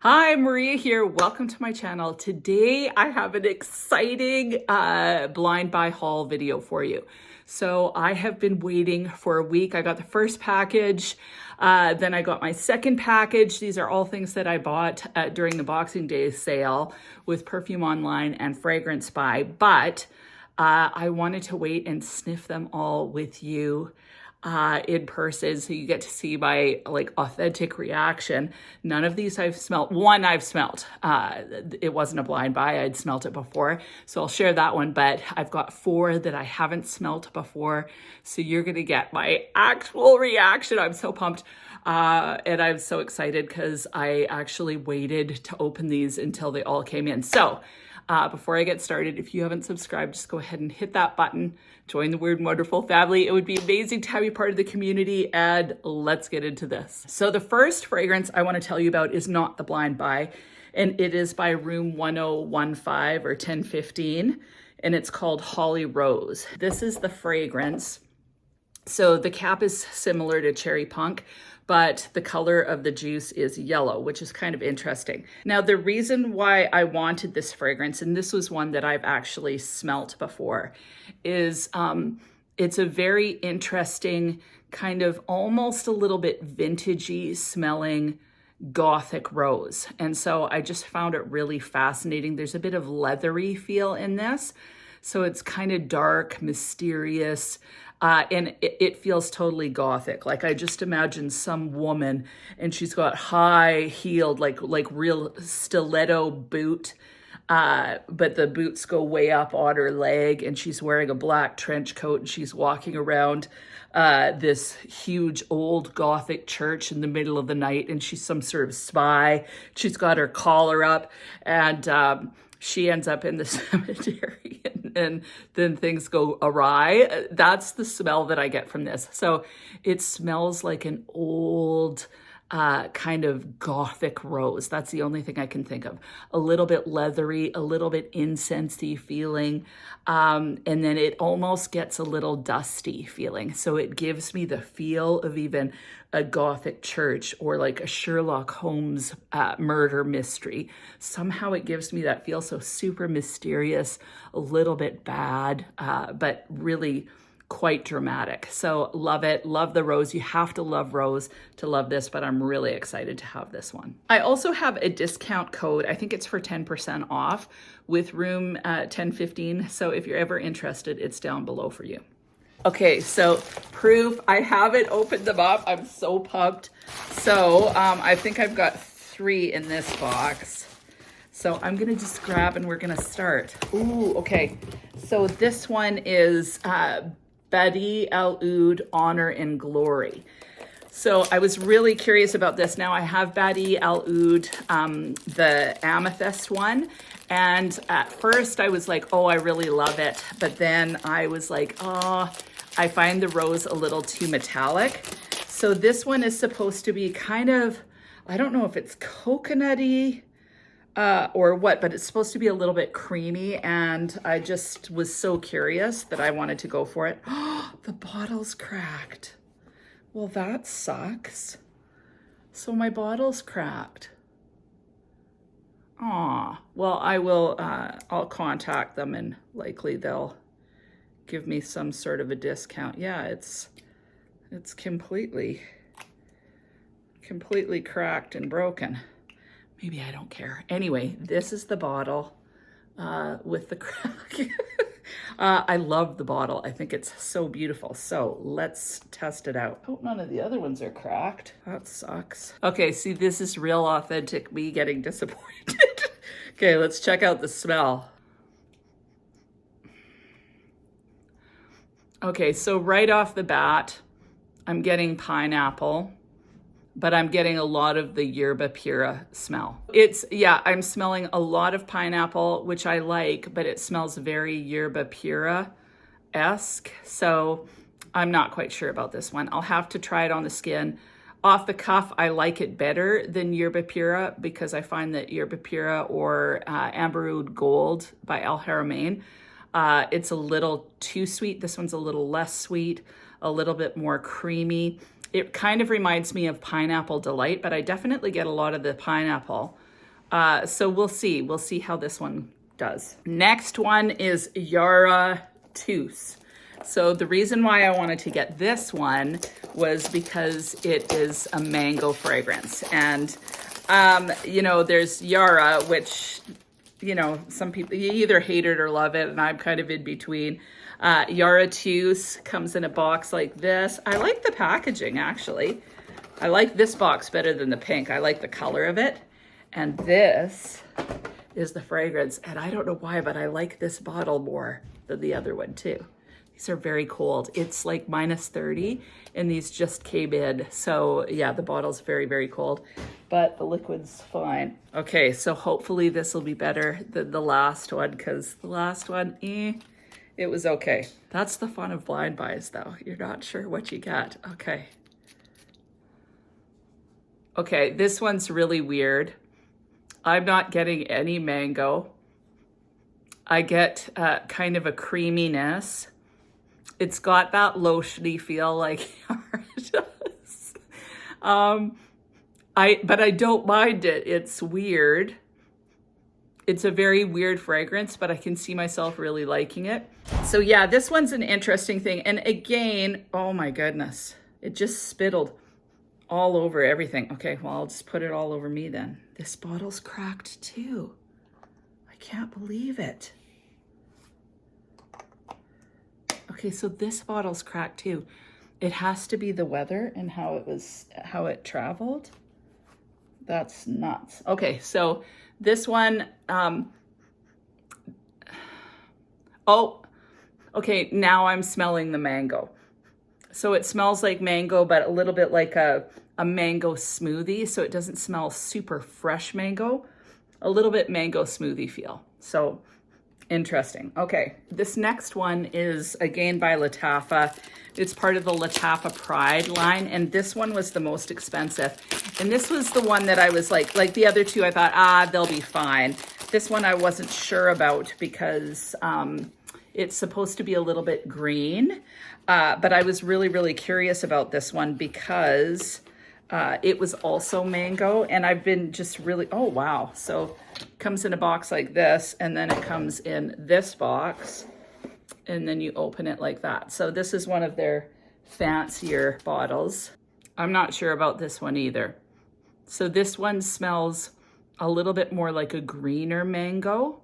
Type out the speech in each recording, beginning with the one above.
Hi, Maria here. Welcome to my channel. Today I have an exciting blind buy haul video for you. So I have been waiting for a week. I got the first package, then I got my second package. These are all things that I bought during the Boxing Day sale with Perfume Online and Fragrance Buy, but I wanted to wait and sniff them all with you in person, so you get to see my authentic reaction. None of these I've smelt. One I've smelt. It wasn't a blind buy. I'd smelt it before, so I'll share that one. But I've got 4 that I haven't smelt before, so you're gonna get my actual reaction. I'm so pumped. And I'm so excited because I actually waited to open these until they all came in. So before I get started, if you haven't subscribed, just go ahead and hit that button. Join the Weird and Wonderful family. It would be amazing to have you part of the community, and let's get into this. So the first fragrance I want to tell you about is not the blind buy, and it is by room 1015 or 1015, and it's called Holly Rose. This is the fragrance. So the cap is similar to Cherry Punk, but the color of the juice is yellow, which is kind of interesting. Now, the reason why I wanted this fragrance, and this was one that I've actually smelt before, is it's a very interesting kind of almost a little bit vintagey smelling gothic rose. And so I just found it really fascinating. There's a bit of leathery feel in this. So it's kind of dark, mysterious, and it feels totally gothic. Like I just imagine some woman and she's got high heeled, like real stiletto boot, but the boots go way up on her leg, and she's wearing a black trench coat, and she's walking around this huge old gothic church in the middle of the night, and she's some sort of spy. She's got her collar up, and she ends up in the cemetery, and then things go awry. That's the smell that I get from this. So it smells like an old kind of gothic rose. That's the only thing I can think of. A little bit leathery, a little bit incensey feeling, and then it almost gets a little dusty feeling. So it gives me the feel of even a gothic church or like a Sherlock Holmes murder mystery. Somehow it gives me that feel, so super mysterious, a little bit bad, but really quite dramatic. So love it. Love the rose. You have to love rose to love this, but I'm really excited to have this one. I also have a discount code. I think it's for 10% off with room 1015. So if you're ever interested, it's down below for you. Okay, so proof. I haven't opened them up. I'm so pumped. So I think I've got 3 in this box. So I'm gonna just grab and we're gonna start. Ooh, okay. So this one is Badi El Oud Honor and Glory. So I was really curious about this. Now I have Badi El Oud, the amethyst one. And at first I was like, oh, I really love it. But then I was like, oh, I find the rose a little too metallic. So this one is supposed to be kind of, I don't know if it's coconutty, or what, but it's supposed to be a little bit creamy, and I just was so curious that I wanted to go for it. Oh, the bottle's cracked. Well, that sucks. So my bottle's cracked. Aw, well, I will, I'll contact them and likely they'll give me some sort of a discount. Yeah, it's completely cracked and broken. Maybe I don't care. Anyway, this is the bottle with the crack. I love the bottle. I think it's so beautiful. So let's test it out. Oh, none of the other ones are cracked. That sucks. Okay, see, this is real authentic me getting disappointed. Okay, let's check out the smell. Okay, so right off the bat, I'm getting pineapple, but I'm getting a lot of the yerba pura smell. I'm smelling a lot of pineapple, which I like, but it smells very yerba pura-esque. So I'm not quite sure about this one. I'll have to try it on the skin. Off the cuff, I like it better than yerba pura because I find that yerba pura or Amber Oud Gold by El Haramain, it's a little too sweet. This one's a little less sweet, a little bit more creamy. It kind of reminds me of Pineapple Delight, but I definitely get a lot of the pineapple So we'll see. We'll see how this one does. Next one is Yara Tooth. So the reason why I wanted to get this one was because it is a mango fragrance. And, you know, there's Yara, which, you know, some people, you either hate it or love it, and I'm kind of in between. Yara Tooth comes in a box like this. I like the packaging, actually. I like this box better than the pink. I like the color of it. And this is the fragrance. And I don't know why, but I like this bottle more than the other one too. These are very cold. It's like -30 and these just came in. So yeah, the bottle's very, very cold, but the liquid's fine. Okay, so hopefully this will be better than the last one, because the last one, it was okay. That's the fun of blind buys though. You're not sure what you get. Okay. Okay, this one's really weird. I'm not getting any mango. I get kind of a creaminess. It's got that lotiony feel like Yara does. But I don't mind it. It's weird. It's a very weird fragrance, but I can see myself really liking it. So yeah, this one's an interesting thing. And again, oh my goodness, it just spittled all over everything. Okay, well, I'll just put it all over me then. This bottle's cracked too. I can't believe it. Okay, so this bottle's cracked too. It has to be the weather and how it traveled. That's nuts. Okay, so this one, oh, okay, now I'm smelling the mango. So it smells like mango, but a little bit like a mango smoothie. So it doesn't smell super fresh mango, a little bit mango smoothie feel. So interesting. Okay, this next one is again by Lattafa. It's part of the Lattafa Pride line, and this one was the most expensive. And this was the one that I was like the other two, I thought, they'll be fine. This one I wasn't sure about because it's supposed to be a little bit green, but I was really, really curious about this one because it was also mango, and I've been just really, oh wow. So it comes in a box like this, and then it comes in this box, and then you open it like that. So this is one of their fancier bottles. I'm not sure about this one either. So this one smells a little bit more like a greener mango.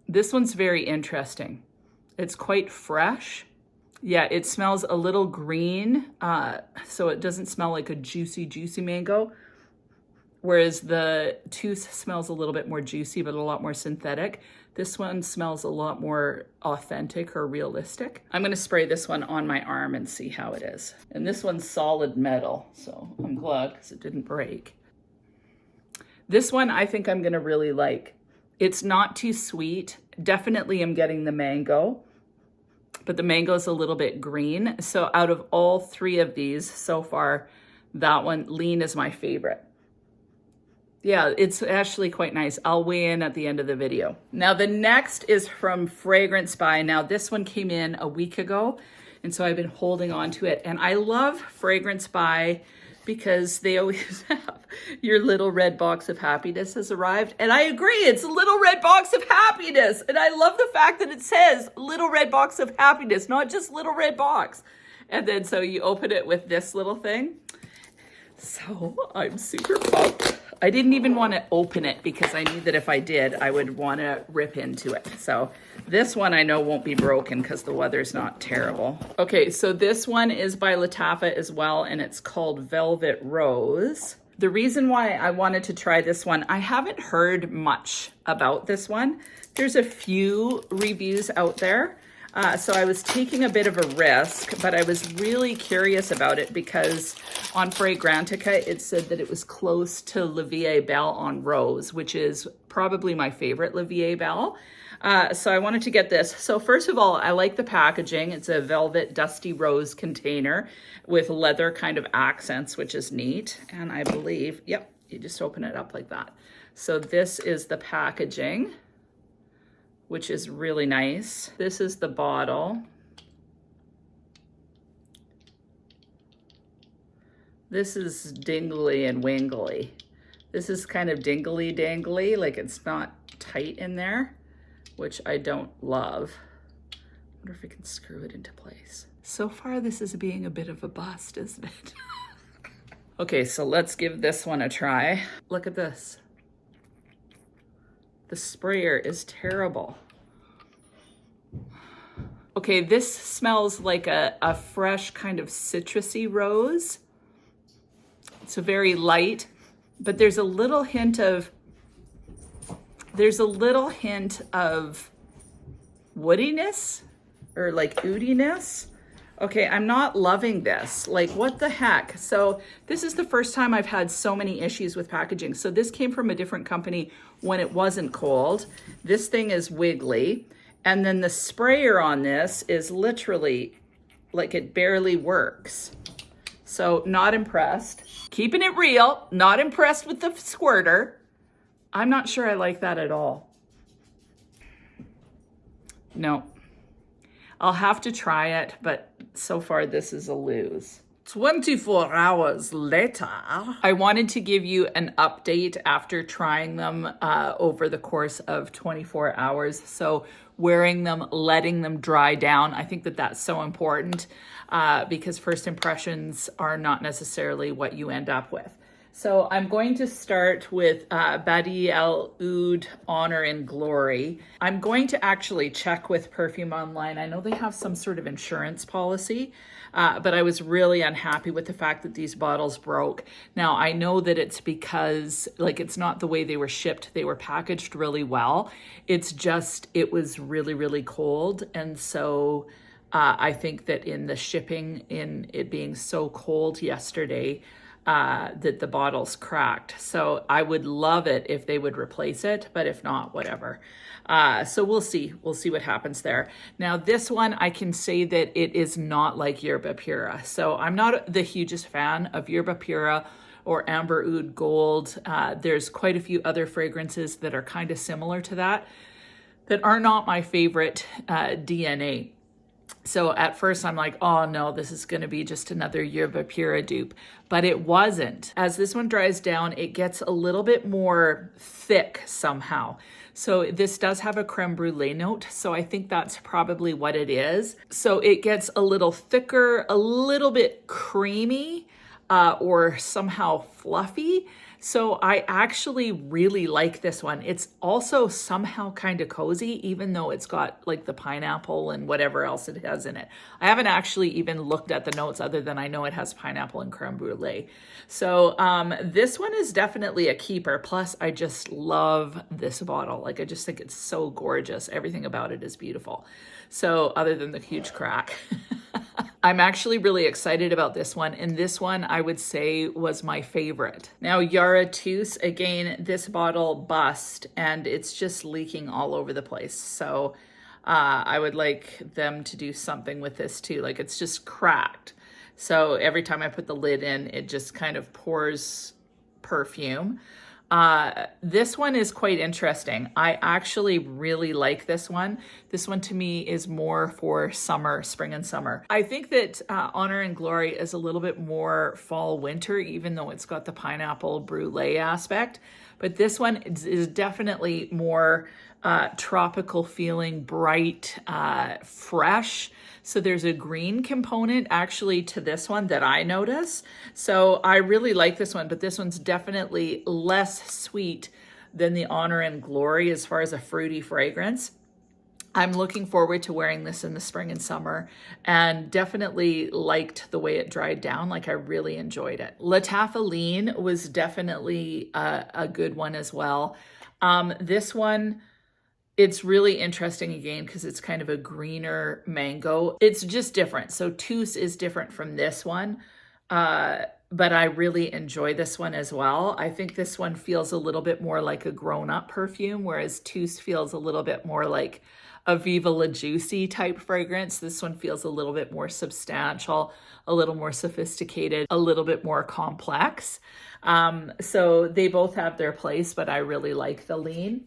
This one's very interesting. It's quite fresh. Yeah, it smells a little green, so it doesn't smell like a juicy mango, whereas the Tooth smells a little bit more juicy, but a lot more synthetic. This one smells a lot more authentic or realistic. I'm gonna spray this one on my arm and see how it is. And this one's solid metal, so I'm glad because it didn't break. This one I think I'm gonna really like. It's not too sweet. Definitely I'm getting the mango, but the mango is a little bit green. So out of all three of these so far, that one, Lean, is my favorite. Yeah, it's actually quite nice. I'll weigh in at the end of the video. Now the next is from Fragrance Buy. Now this one came in a week ago, and so I've been holding on to it. And I love Fragrance Buy because they always have your little red box of happiness has arrived. And I agree, it's a little red box of happiness. And I love the fact that it says little red box of happiness, not just little red box. And then so you open it with this little thing. So I'm super pumped. I didn't even want to open it because I knew that if I did, I would want to rip into it. So this one I know won't be broken because the weather's not terrible. Okay, so this one is by Lattafa as well, and it's called Velvet Rose. The reason why I wanted to try this one, I haven't heard much about this one. There's a few reviews out there. So I was taking a bit of a risk, but I was really curious about it because on Fragrantica, it said that it was close to La Vie Belle on Rose, which is probably my favorite La Vie Belle. So I wanted to get this. So first of all, I like the packaging. It's a velvet dusty rose container with leather kind of accents, which is neat. And I believe, yep, you just open it up like that. So this is the packaging, which is really nice. This is the bottle. This is dingly and wingly. This is kind of dingly dangly, like it's not tight in there, which I don't love. I wonder if I can screw it into place. So far, this is being a bit of a bust, isn't it? Okay, so let's give this one a try. Look at this. The sprayer is terrible. Okay, this smells like a fresh kind of citrusy rose. It's a very light, but there's a little hint of woodiness or like oudiness. Okay, I'm not loving this. Like, what the heck? So this is the first time I've had so many issues with packaging. So this came from a different company when it wasn't cold. This thing is wiggly. And then the sprayer on this is literally like it barely works. So not impressed. Keeping it real, not impressed with the squirter. I'm not sure I like that at all. No. I'll have to try it, but so far this is a lose. 24 hours later. I wanted to give you an update after trying them over the course of 24 hours. So wearing them, letting them dry down. I think that that's so important because first impressions are not necessarily what you end up with. So I'm going to start with Badi El Oud Honor and Glory. I'm going to actually check with Perfume Online. I know they have some sort of insurance policy, but I was really unhappy with the fact that these bottles broke. Now, I know that it's because, like, it's not the way they were shipped. They were packaged really well. It's just, it was really, really cold. And so I think that in the shipping, in it being so cold yesterday, that the bottle's cracked. So I would love it if they would replace it, but if not, whatever. So we'll see what happens there. Now this one, I can say that it is not like Yerba Pura. So I'm not the hugest fan of Yerba Pura or Amber Oud Gold. There's quite a few other fragrances that are kind of similar to that are not my favorite DNA. So at first I'm like, oh no, this is going to be just another Yerba Pura dupe, but it wasn't. As this one dries down, it gets a little bit more thick somehow. So this does have a creme brulee note. So I think that's probably what it is. So it gets a little thicker, a little bit creamy, or somehow fluffy. So I actually really like this one. It's also somehow kind of cozy, even though it's got like the pineapple and whatever else it has in it. I haven't actually even looked at the notes other than I know it has pineapple and creme brulee. So this one is definitely a keeper. Plus, I just love this bottle. Like, I just think it's so gorgeous. Everything about it is beautiful. So other than the huge crack. I'm actually really excited about this one, and this one I would say was my favorite. Now Yara Tous, again, this bottle bust, and it's just leaking all over the place. So I would like them to do something with this too. Like, it's just cracked. So every time I put the lid in, it just kind of pours perfume. This one is quite interesting. I actually really like this one. This one to me is more for summer, spring and summer. I think that Honor and Glory is a little bit more fall winter, even though it's got the pineapple brulee aspect. But this one is definitely more tropical feeling, bright, fresh. So there's a green component actually to this one that I notice. So I really like this one, but this one's definitely less sweet than the Honor and Glory as far as a fruity fragrance. I'm looking forward to wearing this in the spring and summer, and definitely liked the way it dried down. Like, I really enjoyed it. La Taffaline was definitely a good one as well. This one, it's really interesting again because it's kind of a greener mango. It's just different. So Tous is different from this one, but I really enjoy this one as well. I think this one feels a little bit more like a grown-up perfume, whereas Tous feels a little bit more like a Viva La Juicy type fragrance. This one feels a little bit more substantial, a little more sophisticated, a little bit more complex. So they both have their place, but I really like the lean.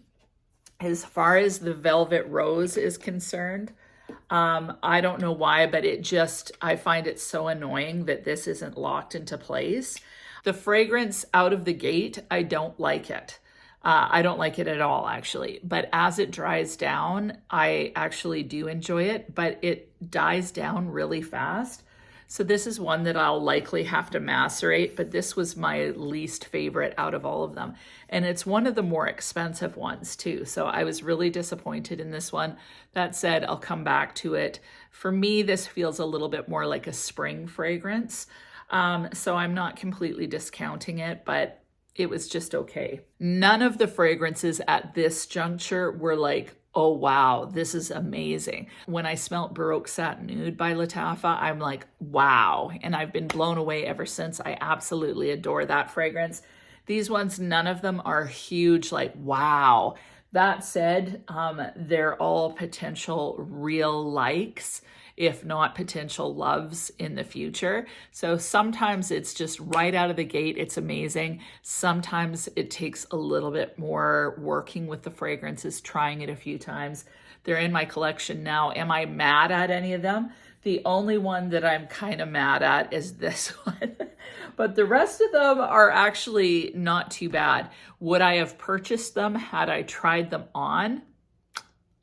As far as the Velvet Rose is concerned, I don't know why, but I find it so annoying that this isn't locked into place. The fragrance out of the gate, I don't like it. I don't like it at all, actually. But as it dries down, I actually do enjoy it, but it dies down really fast. So this is one that I'll likely have to macerate, but this was my least favorite out of all of them. And it's one of the more expensive ones too. So I was really disappointed in this one. That said, I'll come back to it. For me, this feels a little bit more like a spring fragrance. So I'm not completely discounting it, but it was just okay. None of the fragrances at this juncture were like, oh wow, this is amazing. When I smelled Baroque Satin Nude by Lattafa, I'm like, wow. And I've been blown away ever since. I absolutely adore that fragrance. These ones, none of them are huge, like, wow. That said, they're all potential real likes, if not potential loves in the future. So sometimes it's just right out of the gate, it's amazing. Sometimes it takes a little bit more working with the fragrances, trying it a few times. They're in my collection now. Am I mad at any of them? The only one that I'm kind of mad at is this one. But the rest of them are actually not too bad. Would I have purchased them had I tried them on?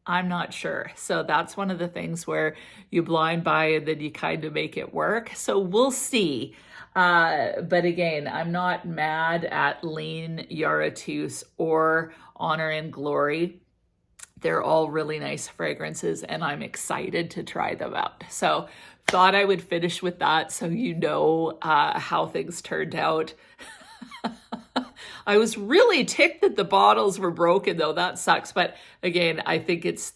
I'm not sure. So that's one of the things where you blind buy and then you kind of make it work. So we'll see. But again, I'm not mad at Lean, Yara Tous, or Honor and Glory. They're all really nice fragrances and I'm excited to try them out. So thought I would finish with that so you know how things turned out. I was really ticked that the bottles were broken though. That sucks. But again, I think it's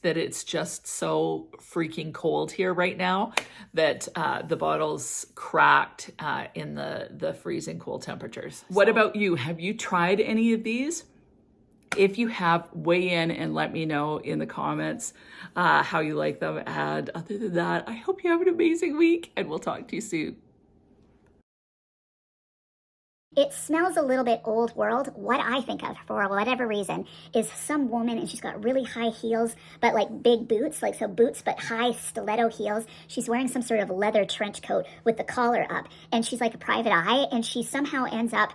just so freaking cold here right now that the bottles cracked in the freezing cold temperatures. What about you? Have you tried any of these? If you have, weigh in and let me know in the comments how you like them. And other than that, I hope you have an amazing week and we'll talk to you soon. It smells a little bit old world. What I think of, for whatever reason, is some woman and she's got really high heels, but like big boots, like so boots, but high stiletto heels. She's wearing some sort of leather trench coat with the collar up, and she's like a private eye, and she somehow ends up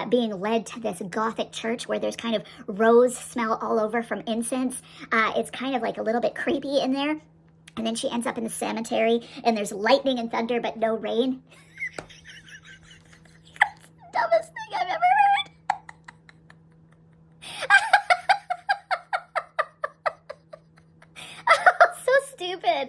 being led to this Gothic church where there's kind of rose smell all over from incense. It's kind of like a little bit creepy in there. And then she ends up in the cemetery, and there's lightning and thunder, but no rain. Dumbest thing I've ever heard. Oh, so stupid.